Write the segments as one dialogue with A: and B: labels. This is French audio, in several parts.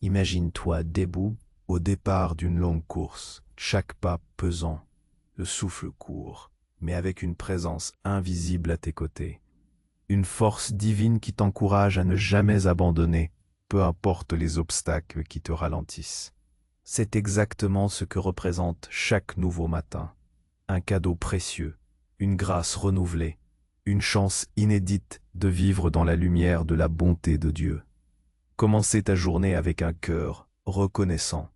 A: Imagine-toi debout au départ d'une longue course, chaque pas pesant, le souffle court, mais avec une présence invisible à tes côtés. Une force divine qui t'encourage à ne jamais abandonner, peu importe les obstacles qui te ralentissent. C'est exactement ce que représente chaque nouveau matin. Un cadeau précieux, une grâce renouvelée, une chance inédite de vivre dans la lumière de la bonté de Dieu. Commencer ta journée avec un cœur reconnaissant,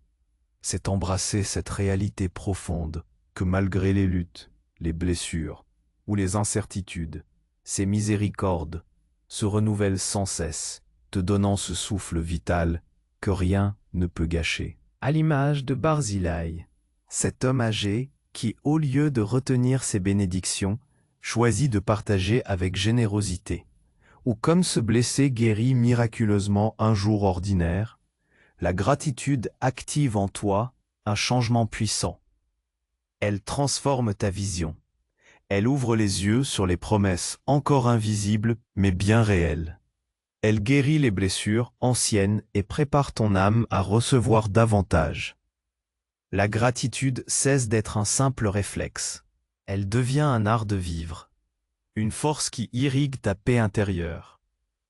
A: c'est embrasser cette réalité profonde que malgré les luttes, les blessures ou les incertitudes, ses miséricordes se renouvellent sans cesse, te donnant ce souffle vital que rien ne peut gâcher. À l'image de Barzillai, cet homme âgé qui, au lieu de retenir ses bénédictions, choisit de partager avec générosité. Ou comme ce blessé guérit miraculeusement un jour ordinaire, la gratitude active en toi un changement puissant. Elle transforme ta vision. Elle ouvre les yeux sur les promesses encore invisibles mais bien réelles. Elle guérit les blessures anciennes et prépare ton âme à recevoir davantage. La gratitude cesse d'être un simple réflexe. Elle devient un art de vivre. Une force qui irrigue ta paix intérieure,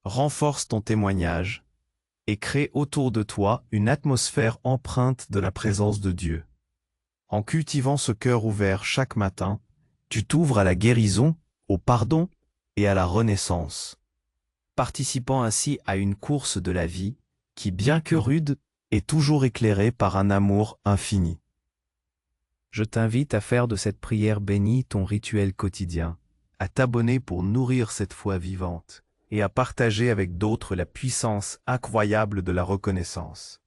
A: renforce ton témoignage et crée autour de toi une atmosphère empreinte de la présence de Dieu. En cultivant ce cœur ouvert chaque matin, tu t'ouvres à la guérison, au pardon et à la renaissance, participant ainsi à une course de la vie qui, bien que rude, est toujours éclairée par un amour infini. Je t'invite à faire de cette prière bénie ton rituel quotidien, à t'abonner pour nourrir cette foi vivante et à partager avec d'autres la puissance incroyable de la reconnaissance.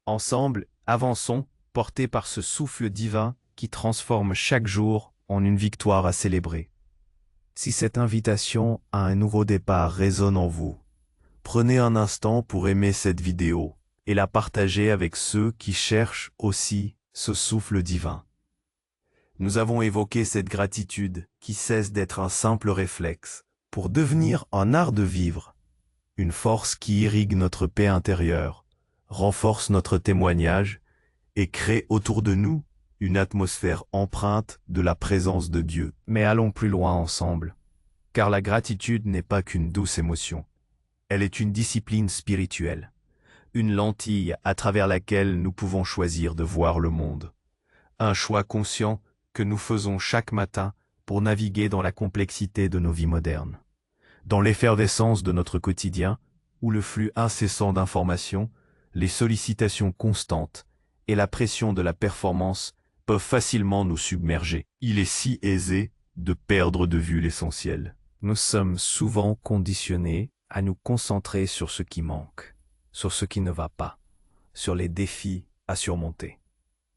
A: Ensemble, avançons, portés par ce souffle divin qui transforme chaque jour en une victoire à célébrer. Si cette invitation à un nouveau départ résonne en vous, prenez un instant pour aimer cette vidéo et la partager avec ceux qui cherchent aussi ce souffle divin. Nous avons évoqué cette gratitude qui cesse d'être un simple réflexe pour devenir un art de vivre, une force qui irrigue notre paix intérieure, renforce notre témoignage et crée autour de nous une atmosphère empreinte de la présence de Dieu. Mais allons plus loin ensemble, car la gratitude n'est pas qu'une douce émotion. Elle est une discipline spirituelle, une lentille à travers laquelle nous pouvons choisir de voir le monde. Un choix conscient que nous faisons chaque matin pour naviguer dans la complexité de nos vies modernes. Dans l'effervescence de notre quotidien, où le flux incessant d'informations, les sollicitations constantes et la pression de la performance peuvent facilement nous submerger. Il est si aisé de perdre de vue l'essentiel. Nous sommes souvent conditionnés à nous concentrer sur ce qui manque, sur ce qui ne va pas, sur les défis à surmonter.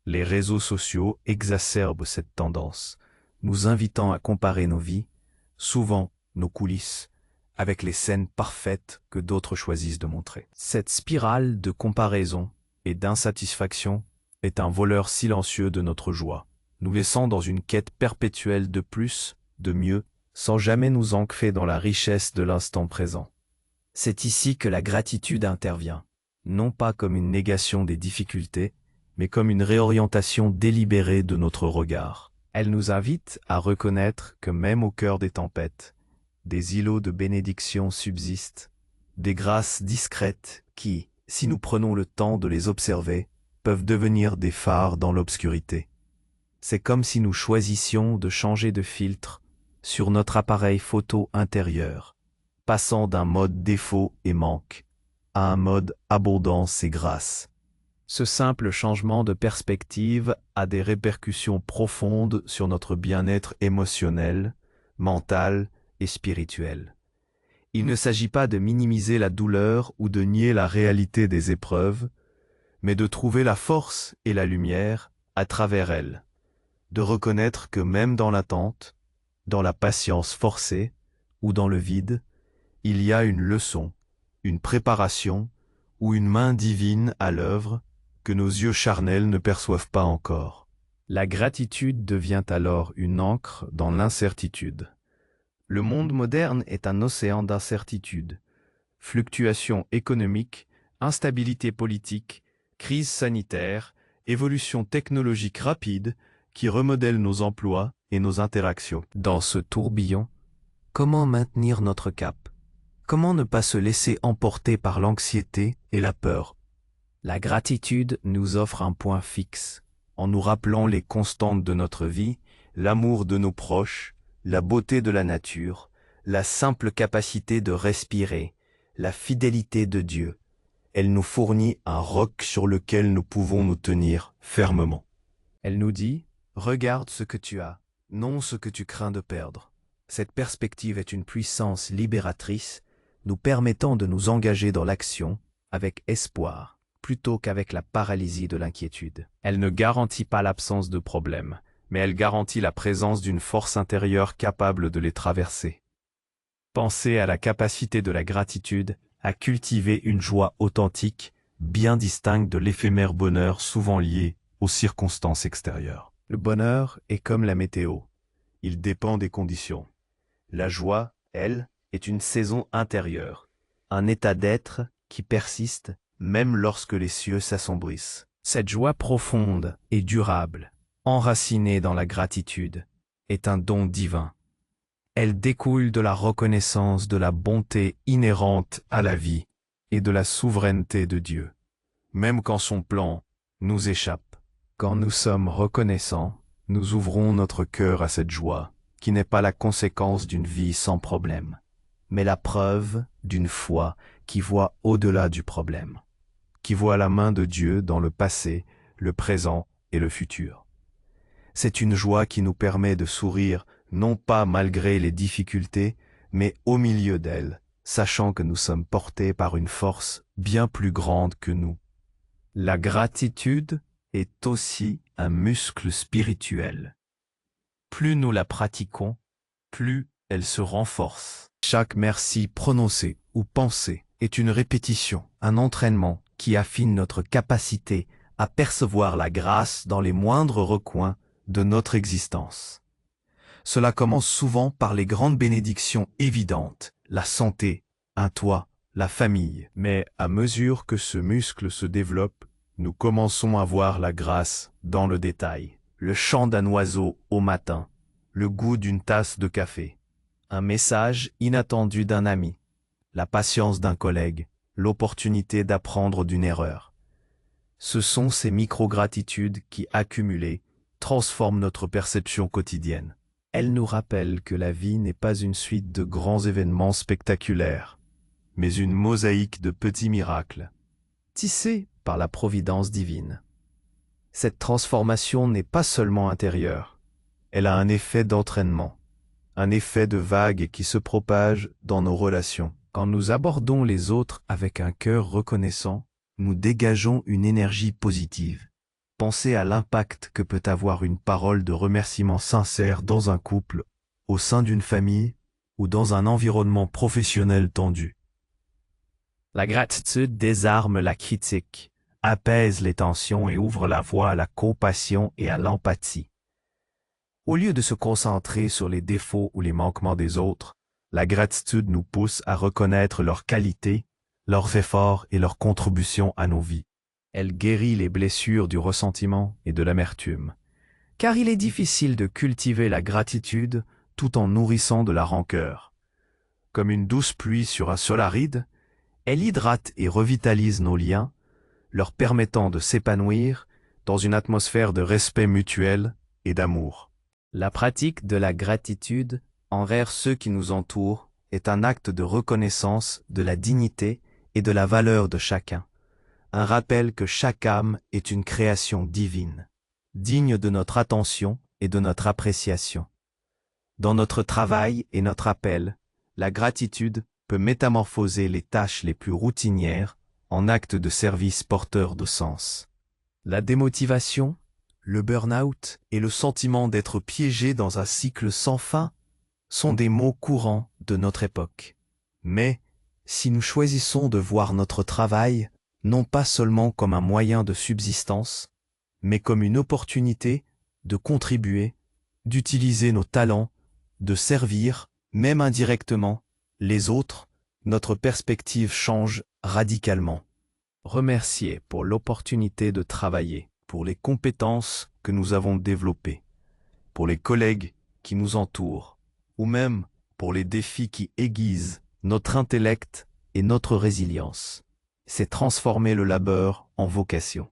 A: Les réseaux sociaux exacerbent cette tendance, nous invitant à comparer nos vies, souvent nos coulisses, avec les scènes parfaites que d'autres choisissent de montrer. Cette spirale de comparaison et d'insatisfaction est un voleur silencieux de notre joie, nous laissant dans une quête perpétuelle de plus, de mieux, sans jamais nous ancrer dans la richesse de l'instant présent. C'est ici que la gratitude intervient, non pas comme une négation des difficultés, mais comme une réorientation délibérée de notre regard. Elle nous invite à reconnaître que même au cœur des tempêtes, des îlots de bénédiction subsistent, des grâces discrètes qui, si nous prenons le temps de les observer, peuvent devenir des phares dans l'obscurité. C'est comme si nous choisissions de changer de filtre sur notre appareil photo intérieur, passant d'un mode défaut et manque à un mode abondance et grâce. Ce simple changement de perspective a des répercussions profondes sur notre bien-être émotionnel, mental et spirituel. Il ne s'agit pas de minimiser la douleur ou de nier la réalité des épreuves, mais de trouver la force et la lumière à travers elles, de reconnaître que même dans l'attente, dans la patience forcée ou dans le vide, il y a une leçon, une préparation ou une main divine à l'œuvre que nos yeux charnels ne perçoivent pas encore. La gratitude devient alors une ancre dans l'incertitude. Le monde moderne est un océan d'incertitudes, fluctuations économiques, Instabilité politique, crise sanitaire, évolution technologique rapide qui remodèle nos emplois et nos interactions. Dans ce tourbillon, comment maintenir notre cap? Comment ne pas se laisser emporter par l'anxiété et la peur? La gratitude nous offre un point fixe, en nous rappelant les constantes de notre vie, l'amour de nos proches, la beauté de la nature, la simple capacité de respirer, la fidélité de Dieu. Elle nous fournit un roc sur lequel nous pouvons nous tenir fermement. Elle nous dit, regarde ce que tu as, non ce que tu crains de perdre. Cette perspective est une puissance libératrice, nous permettant de nous engager dans l'action avec espoir, plutôt qu'avec la paralysie de l'inquiétude. Elle ne garantit pas l'absence de problèmes, mais elle garantit la présence d'une force intérieure capable de les traverser. Pensez à la capacité de la gratitude à cultiver une joie authentique, bien distincte de l'éphémère bonheur souvent lié aux circonstances extérieures. Le bonheur est comme la météo. Il dépend des conditions. La joie, elle, est une saison intérieure, un état d'être qui persiste même lorsque les cieux s'assombrissent. Cette joie profonde et durable, enracinée dans la gratitude, est un don divin. Elle découle de la reconnaissance de la bonté inhérente à la vie et de la souveraineté de Dieu, même quand son plan nous échappe. Quand nous sommes reconnaissants, nous ouvrons notre cœur à cette joie, qui n'est pas la conséquence d'une vie sans problème, mais la preuve d'une foi qui voit au-delà du problème, qui voit la main de Dieu dans le passé, le présent et le futur. C'est une joie qui nous permet de sourire non pas malgré les difficultés, mais au milieu d'elles, sachant que nous sommes portés par une force bien plus grande que nous. La gratitude est aussi un muscle spirituel. Plus nous la pratiquons, plus elle se renforce. Chaque merci prononcé ou pensé est une répétition, un entraînement qui affine notre capacité à percevoir la grâce dans les moindres recoins de notre existence. Cela commence souvent par les grandes bénédictions évidentes, la santé, un toit, la famille. Mais à mesure que ce muscle se développe, nous commençons à voir la grâce dans le détail. Le chant d'un oiseau au matin, le goût d'une tasse de café, un message inattendu d'un ami, la patience d'un collègue, l'opportunité d'apprendre d'une erreur. Ce sont ces micro-gratitudes qui, accumulées, transforment notre perception quotidienne. Elles nous rappellent que la vie n'est pas une suite de grands événements spectaculaires, mais une mosaïque de petits miracles, tissés par la providence divine. Cette transformation n'est pas seulement intérieure, elle a un effet d'entraînement, un effet de vague qui se propage dans nos relations. Quand nous abordons les autres avec un cœur reconnaissant, nous dégageons une énergie positive. Pensez à l'impact que peut avoir une parole de remerciement sincère dans un couple, au sein d'une famille ou dans un environnement professionnel tendu. La gratitude désarme la critique, apaise les tensions et ouvre la voie à la compassion et à l'empathie. Au lieu de se concentrer sur les défauts ou les manquements des autres, la gratitude nous pousse à reconnaître leurs qualités, leurs efforts et leurs contributions à nos vies. Elle guérit les blessures du ressentiment et de l'amertume, car il est difficile de cultiver la gratitude tout en nourrissant de la rancœur. Comme une douce pluie sur un sol aride, elle hydrate et revitalise nos liens, leur permettant de s'épanouir dans une atmosphère de respect mutuel et d'amour. La pratique de la gratitude envers ceux qui nous entourent est un acte de reconnaissance de la dignité et de la valeur de chacun. Un rappel que chaque âme est une création divine, digne de notre attention et de notre appréciation. Dans notre travail et notre appel, la gratitude peut métamorphoser les tâches les plus routinières en actes de service porteurs de sens. La démotivation, le burn-out et le sentiment d'être piégé dans un cycle sans fin sont des mots courants de notre époque. Mais, si nous choisissons de voir notre travail non pas seulement comme un moyen de subsistance, mais comme une opportunité de contribuer, d'utiliser nos talents, de servir, même indirectement, les autres, notre perspective change radicalement. Remercier pour l'opportunité de travailler, pour les compétences que nous avons développées, pour les collègues qui nous entourent, ou même pour les défis qui aiguisent notre intellect et notre résilience. C'est transformer le labeur en vocation.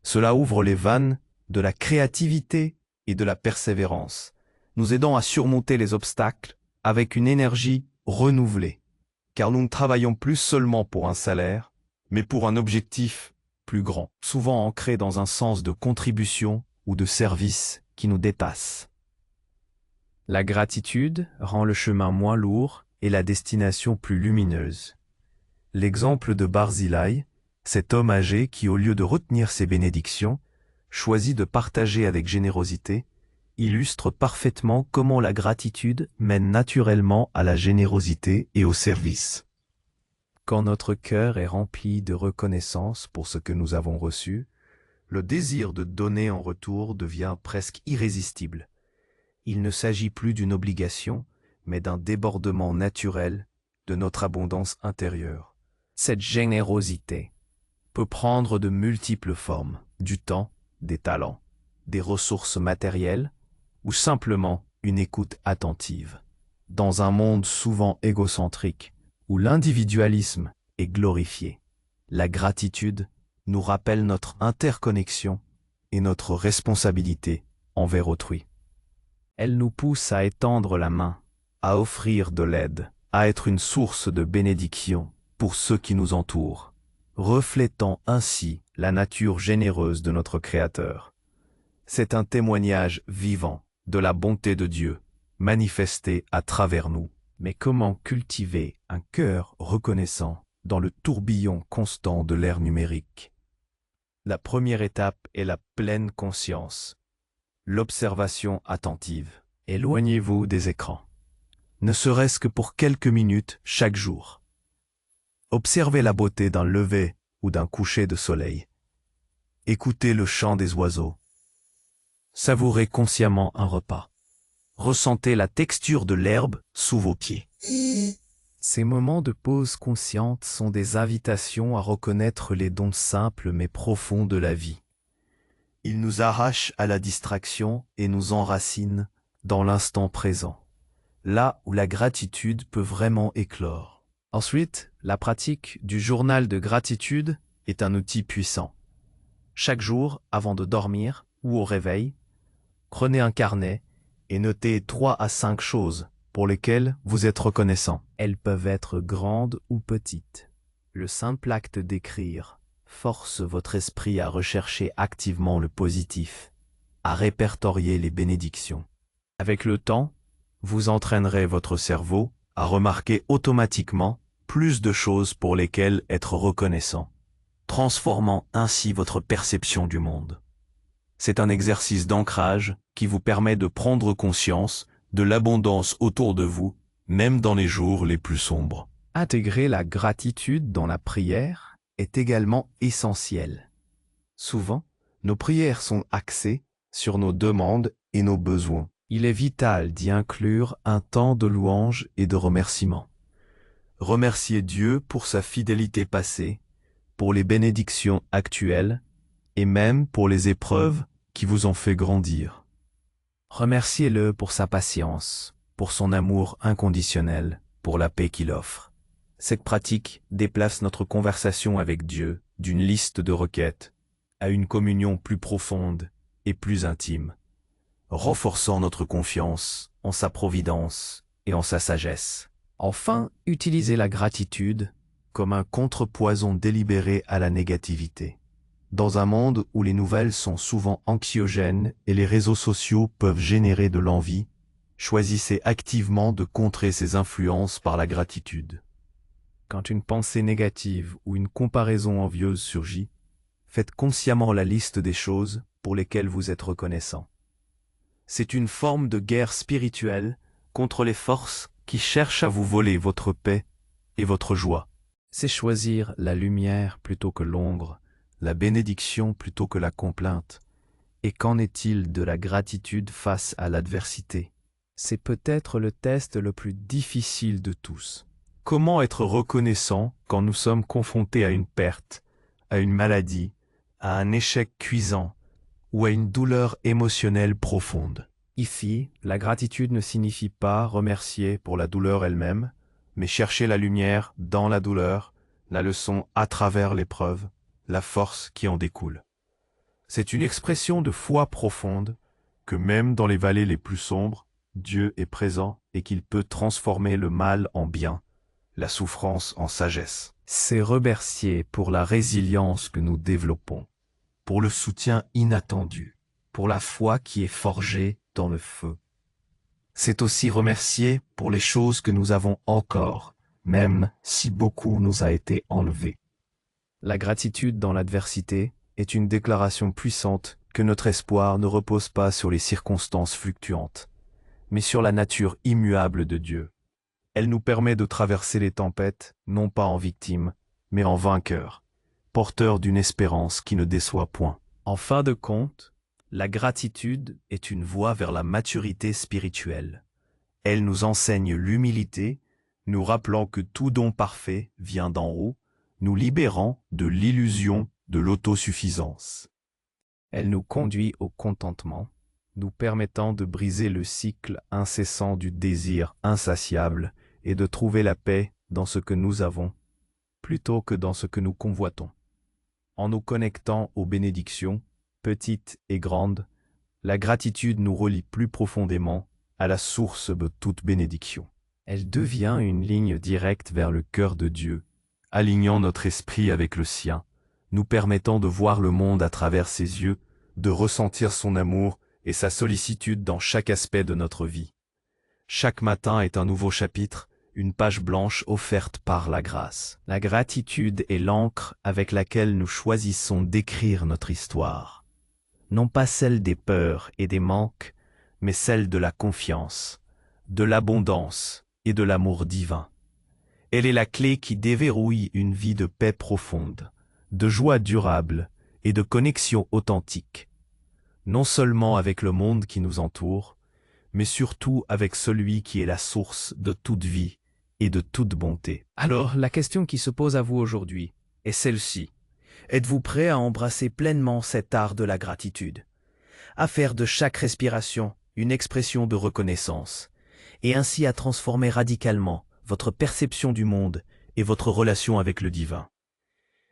A: Cela ouvre les vannes de la créativité et de la persévérance, nous aidant à surmonter les obstacles avec une énergie renouvelée, car nous ne travaillons plus seulement pour un salaire, mais pour un objectif plus grand, souvent ancré dans un sens de contribution ou de service qui nous dépasse. La gratitude rend le chemin moins lourd et la destination plus lumineuse. L'exemple de Barzillai, cet homme âgé qui, au lieu de retenir ses bénédictions, choisit de partager avec générosité, illustre parfaitement comment la gratitude mène naturellement à la générosité et au service. Quand notre cœur est rempli de reconnaissance pour ce que nous avons reçu, le désir de donner en retour devient presque irrésistible. Il ne s'agit plus d'une obligation, mais d'un débordement naturel de notre abondance intérieure. Cette générosité peut prendre de multiples formes, du temps, des talents, des ressources matérielles, ou simplement une écoute attentive. Dans un monde souvent égocentrique, où l'individualisme est glorifié, la gratitude nous rappelle notre interconnexion et notre responsabilité envers autrui. Elle nous pousse à étendre la main, à offrir de l'aide, à être une source de bénédiction pour ceux qui nous entourent, reflétant ainsi la nature généreuse de notre Créateur. C'est un témoignage vivant de la bonté de Dieu, manifestée à travers nous. Mais comment cultiver un cœur reconnaissant dans le tourbillon constant de l'ère numérique? La première étape est la pleine conscience, l'observation attentive. Éloignez-vous des écrans, ne serait-ce que pour quelques minutes chaque jour. Observez la beauté d'un lever ou d'un coucher de soleil. Écoutez le chant des oiseaux. Savourez consciemment un repas. Ressentez la texture de l'herbe sous vos pieds. Ces moments de pause consciente sont des invitations à reconnaître les dons simples mais profonds de la vie. Ils nous arrachent à la distraction et nous enracinent dans l'instant présent, là où la gratitude peut vraiment éclore. Ensuite, la pratique du journal de gratitude est un outil puissant. Chaque jour, avant de dormir ou au réveil, prenez un carnet et notez 3 à 5 choses pour lesquelles vous êtes reconnaissant. Elles peuvent être grandes ou petites. Le simple acte d'écrire force votre esprit à rechercher activement le positif, à répertorier les bénédictions. Avec le temps, vous entraînerez votre cerveau à remarquer automatiquement plus de choses pour lesquelles être reconnaissant, transformant ainsi votre perception du monde. C'est un exercice d'ancrage qui vous permet de prendre conscience de l'abondance autour de vous, même dans les jours les plus sombres. Intégrer la gratitude dans la prière est également essentiel. Souvent, nos prières sont axées sur nos demandes et nos besoins. Il est vital d'y inclure un temps de louange et de remerciement. Remerciez Dieu pour sa fidélité passée, pour les bénédictions actuelles et même pour les épreuves qui vous ont fait grandir. Remerciez-le pour sa patience, pour son amour inconditionnel, pour la paix qu'il offre. Cette pratique déplace notre conversation avec Dieu d'une liste de requêtes à une communion plus profonde et plus intime, renforçant notre confiance en sa providence et en sa sagesse. Enfin, utilisez la gratitude comme un contrepoison délibéré à la négativité. Dans un monde où les nouvelles sont souvent anxiogènes et les réseaux sociaux peuvent générer de l'envie, choisissez activement de contrer ces influences par la gratitude. Quand une pensée négative ou une comparaison envieuse surgit, faites consciemment la liste des choses pour lesquelles vous êtes reconnaissant. C'est une forme de guerre spirituelle contre les forces qui cherchent à vous voler votre paix et votre joie. C'est choisir la lumière plutôt que l'ombre, la bénédiction plutôt que la complainte. Et qu'en est-il de la gratitude face à l'adversité? C'est peut-être le test le plus difficile de tous. Comment être reconnaissant quand nous sommes confrontés à une perte, à une maladie, à un échec cuisant ou à une douleur émotionnelle profonde. Ici, la gratitude ne signifie pas remercier pour la douleur elle-même, mais chercher la lumière dans la douleur, la leçon à travers l'épreuve, la force qui en découle. C'est une expression de foi profonde que même dans les vallées les plus sombres, Dieu est présent et qu'il peut transformer le mal en bien, la souffrance en sagesse. C'est remercier pour la résilience que nous développons, pour le soutien inattendu, pour la foi qui est forgée dans le feu. C'est aussi remercier pour les choses que nous avons encore, même si beaucoup nous a été enlevé. La gratitude dans l'adversité est une déclaration puissante que notre espoir ne repose pas sur les circonstances fluctuantes, mais sur la nature immuable de Dieu. Elle nous permet de traverser les tempêtes, non pas en victime, mais en vainqueur, porteur d'une espérance qui ne déçoit point. En fin de compte, la gratitude est une voie vers la maturité spirituelle. Elle nous enseigne l'humilité, nous rappelant que tout don parfait vient d'en haut, nous libérant de l'illusion de l'autosuffisance. Elle nous conduit au contentement, nous permettant de briser le cycle incessant du désir insatiable et de trouver la paix dans ce que nous avons, plutôt que dans ce que nous convoitons. En nous connectant aux bénédictions, petites et grandes, la gratitude nous relie plus profondément à la source de toute bénédiction. Elle devient une ligne directe vers le cœur de Dieu, alignant notre esprit avec le sien, nous permettant de voir le monde à travers ses yeux, de ressentir son amour et sa sollicitude dans chaque aspect de notre vie. Chaque matin est un nouveau chapitre, une page blanche offerte par la grâce. La gratitude est l'encre avec laquelle nous choisissons d'écrire notre histoire. Non pas celle des peurs et des manques, mais celle de la confiance, de l'abondance et de l'amour divin. Elle est la clé qui déverrouille une vie de paix profonde, de joie durable et de connexion authentique, non seulement avec le monde qui nous entoure, mais surtout avec celui qui est la source de toute vie et de toute bonté. Alors, la question qui se pose à vous aujourd'hui est celle-ci. Êtes-vous prêt à embrasser pleinement cet art de la gratitude, à faire de chaque respiration une expression de reconnaissance, et ainsi à transformer radicalement votre perception du monde et votre relation avec le divin?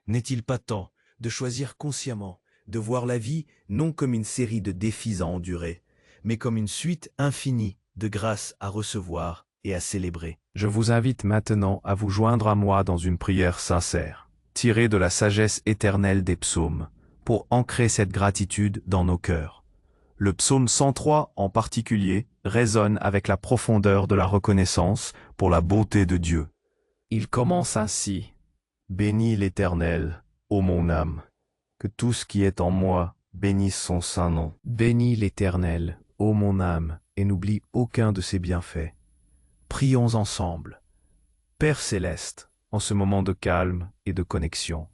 A: N'est-il pas temps de choisir consciemment de voir la vie non comme une série de défis à endurer, mais comme une suite infinie de grâces à recevoir et à célébrer? Je vous invite maintenant à vous joindre à moi dans une prière sincère, tirée de la sagesse éternelle des psaumes, pour ancrer cette gratitude dans nos cœurs. Le psaume 103 en particulier résonne avec la profondeur de la reconnaissance pour la bonté de Dieu. Il commence ainsi. Bénis l'Éternel, ô mon âme, que tout ce qui est en moi bénisse son saint nom. Bénis l'Éternel, ô mon âme, et n'oublie aucun de ses bienfaits. Prions ensemble. Père céleste, en ce moment de calme et de connexion,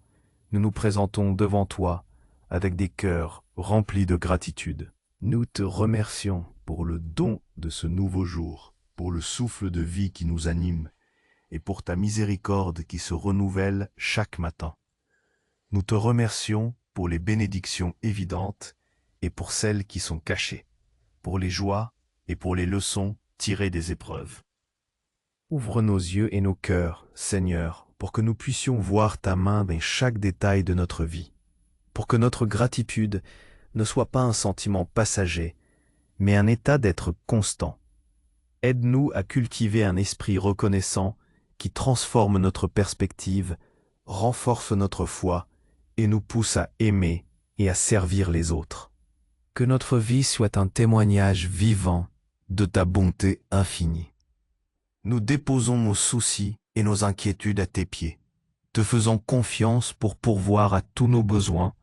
A: nous nous présentons devant toi avec des cœurs remplis de gratitude. Nous te remercions pour le don de ce nouveau jour, pour le souffle de vie qui nous anime et pour ta miséricorde qui se renouvelle chaque matin. Nous te remercions pour les bénédictions évidentes et pour celles qui sont cachées, pour les joies et pour les leçons tirées des épreuves. Ouvre nos yeux et nos cœurs, Seigneur, pour que nous puissions voir ta main dans chaque détail de notre vie, pour que notre gratitude ne soit pas un sentiment passager, mais un état d'être constant. Aide-nous à cultiver un esprit reconnaissant qui transforme notre perspective, renforce notre foi et nous pousse à aimer et à servir les autres. Que notre vie soit un témoignage vivant de ta bonté infinie. Nous déposons nos soucis et nos inquiétudes à tes pieds, te faisant confiance pour pourvoir à tous nos besoins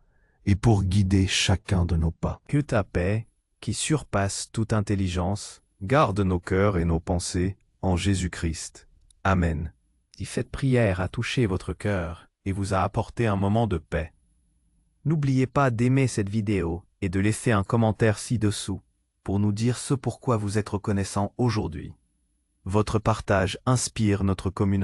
A: et pour guider chacun de nos pas. Que ta paix, qui surpasse toute intelligence, garde nos cœurs et nos pensées en Jésus-Christ. Amen. Si cette prière a touché votre cœur et vous a apporté un moment de paix, n'oubliez pas d'aimer cette vidéo et de laisser un commentaire ci-dessous pour nous dire ce pourquoi vous êtes reconnaissant aujourd'hui. Votre partage inspire notre communauté.